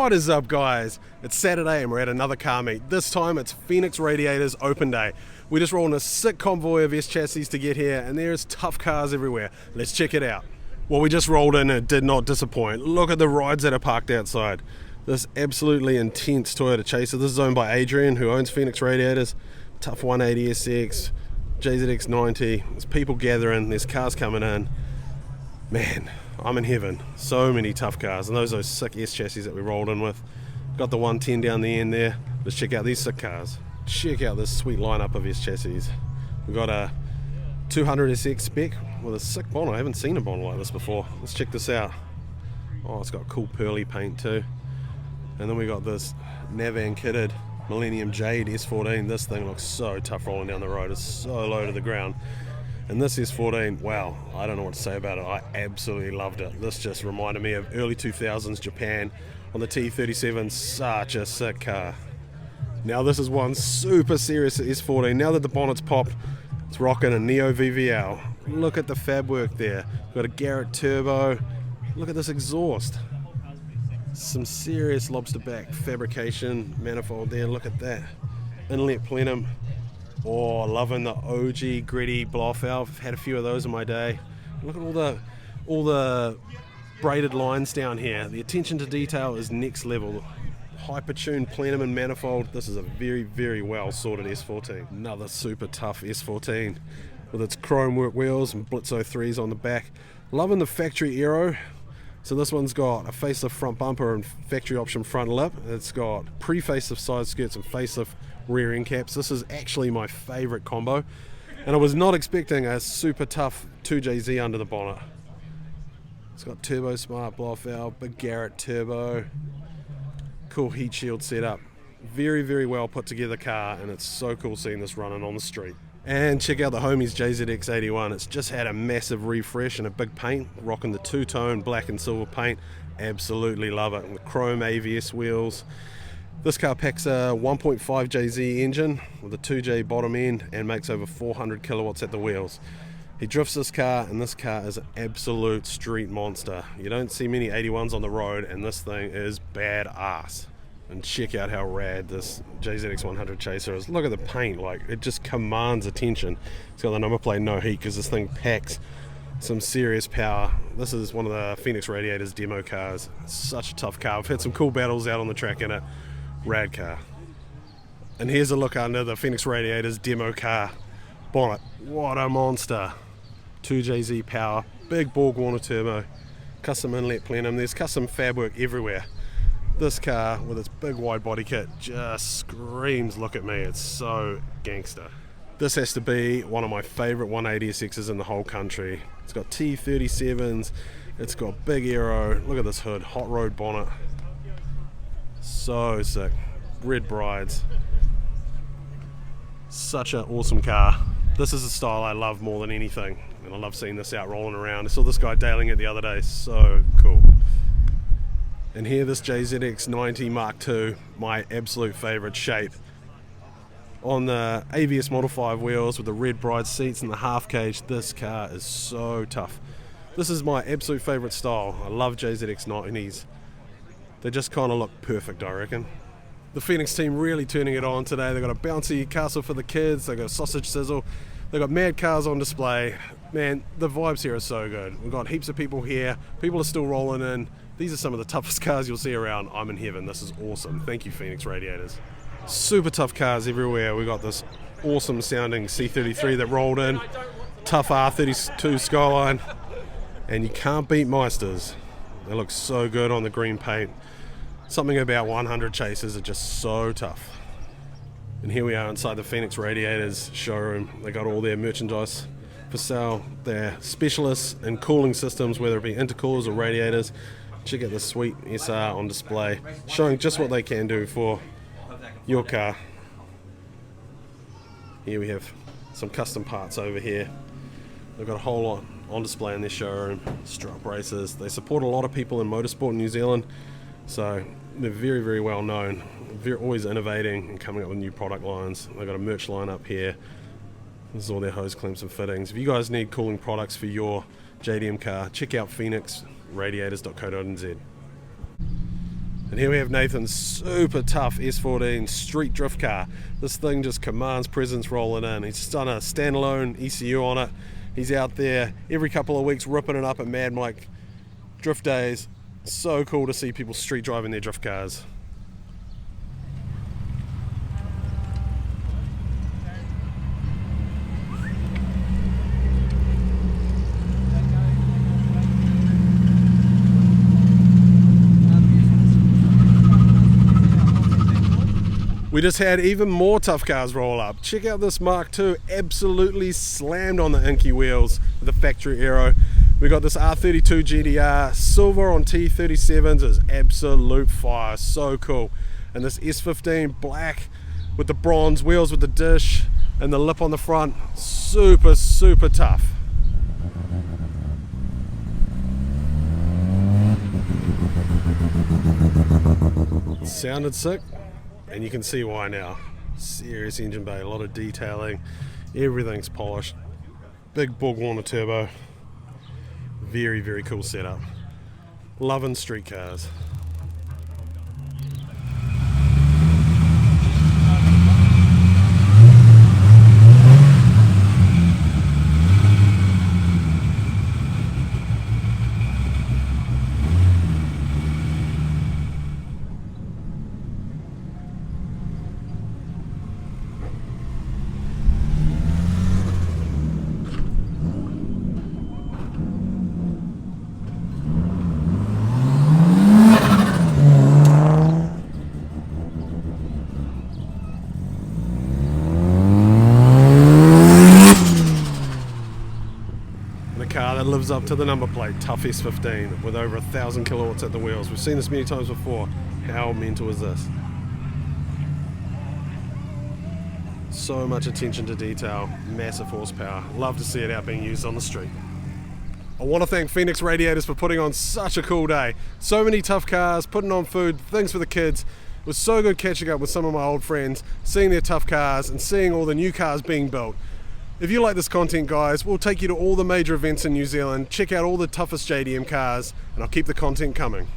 What is up, guys? It's Saturday and we're at another car meet. This time it's Fenix Radiators open day. We just rolled in a sick convoy of S chassis to get here, and there's tough cars everywhere. Let's check it out. Well, we just rolled in and it did not disappoint. Look at the rides that are parked outside. This absolutely intense Toyota Chaser. This is owned by Adrian, who owns Fenix Radiators. Tough 180 SX, JZX 90. There's people gathering, there's cars coming in. Man, I'm in heaven. So many tough cars, and those sick S chassis that we rolled in with. Got the 110 down the end there. Let's check out these sick cars. Check out this sweet lineup of S chassis. We've got a 200 SX spec with a sick bonnet. I haven't seen a bonnet like this before. Let's check this out. Oh, it's got cool pearly paint too. And then we got this Navan kitted Millennium Jade S14. This thing looks so tough rolling down the road. It's so low to the ground. And this S14, wow, I don't know what to say about it. I absolutely loved it. This just reminded me of early 2000s Japan on the T37. Such a sick car. Now this is one super serious S14. Now that the bonnet's popped, it's rocking a Neo VVL. Look at the fab work there. We've got a Garrett turbo. Look at this exhaust. Some serious lobster back fabrication manifold there. Look at that. Inlet plenum. Oh, loving the OG gritty blow valve. I've had a few of those in my day. Look at all the braided lines down here. The attention to detail is next level. Hyper-tuned plenum and manifold. This is a very, very well sorted S14. Another super tough S14 with its chrome work wheels and Blitz 03s on the back. Loving the factory aero. So this one's got a facelift front bumper and factory option front lip. It's got pre-facelift side skirts and facelift rear end caps. This is actually my favorite combo, and I was not expecting a super tough 2JZ under the bonnet. It's got turbo smart blow valve, big Garrett turbo, cool heat shield setup. Very, very well put together car, and it's so cool seeing this running on the street. And check out the homies JZX 81. It's just had a massive refresh and a big paint, rocking the two-tone black and silver paint. Absolutely love it. And the chrome AVS wheels. This car packs a 1.5 JZ engine with a 2J bottom end and makes over 400 kilowatts at the wheels. He drifts this car, and this car is an absolute street monster. You don't see many 81s on the road, and this thing is badass. And check out how rad this JZX 100 Chaser is. Look at the paint, like it just commands attention. It's got the number plate no heat because this thing packs some serious power. This is one of the Fenix Radiators demo cars. It's such a tough car. I've had some cool battles out on the track in it. Rad car. And here's a look under the Fenix Radiators demo car bonnet. What a monster. 2JZ power, big Borg Warner turbo, custom inlet plenum. There's custom fab work everywhere. This car with its big wide body kit just screams look at me. It's so gangster. This has to be one of my favorite 180 SXs in the whole country. It's got T37s, it's got big aero. Look at this hood, hot rod bonnet. So sick. Red brides. Such an awesome car. This is a style I love more than anything, and I love seeing this out rolling around. I saw this guy dailing it the other day. So cool. And here, this JZX 90 Mark II, my absolute favorite shape. On the AVS Model 5 wheels with the red bride seats and the half cage, this car is so tough. This is my absolute favorite style. I love JZX 90s. They just kind of look perfect, I reckon. The Fenix team really turning it on today. They've got a bouncy castle for the kids. They've got a sausage sizzle. They've got mad cars on display. Man, the vibes here are so good. We've got heaps of people here. People are still rolling in. These are some of the toughest cars you'll see around. I'm in heaven. This is awesome. Thank you, Fenix Radiators. Super tough cars everywhere. We got this awesome sounding C33 that rolled in. Tough R32 Skyline. And you can't beat Meisters. They look so good on the green paint. Something about 100 Chasers are just so tough. And here we are inside the Fenix Radiators showroom. They got all their merchandise for sale. They're specialists in cooling systems, whether it be intercoolers or radiators. Check out the sweet SR on display, showing just what they can do for your car. Here we have some custom parts over here. They've got a whole lot on display in their showroom. Strut braces. They support a lot of people in motorsport in New Zealand, so they're very, very well known. They're always innovating and coming up with new product lines. They've got a merch line up here. This is all their hose clamps and fittings. If you guys need cooling products for your JDM car, check out fenixradiators.co.nz. And here we have Nathan's super tough S14 street drift car. This thing just commands presence rolling in. He's just done a standalone ECU on it. He's out there every couple of weeks ripping it up at Mad Mike drift days. So cool to see people street driving their drift cars. We just had even more tough cars roll up. Check out this Mark II, absolutely slammed on the Inky wheels with the factory aero. We got this R32 GDR, silver on T37s, is absolute fire, so cool. And this S15 black with the bronze wheels with the dish and the lip on the front, super, super tough. Sounded sick. And you can see why now. Serious engine bay, a lot of detailing, everything's polished. Big Borg-Warner turbo. Very, very cool setup. Loving street cars. Car that lives up to the number plate, tough S15 with over 1,000 kilowatts at the wheels. We've seen this many times before. How mental is this? So much attention to detail, massive horsepower. Love to see it out being used on the street. I want to thank Fenix Radiators for putting on such a cool day. So many tough cars, putting on food, things for the kids. It was so good catching up with some of my old friends, seeing their tough cars and seeing all the new cars being built. If you like this content, guys, we'll take you to all the major events in New Zealand, check out all the toughest JDM cars, and I'll keep the content coming.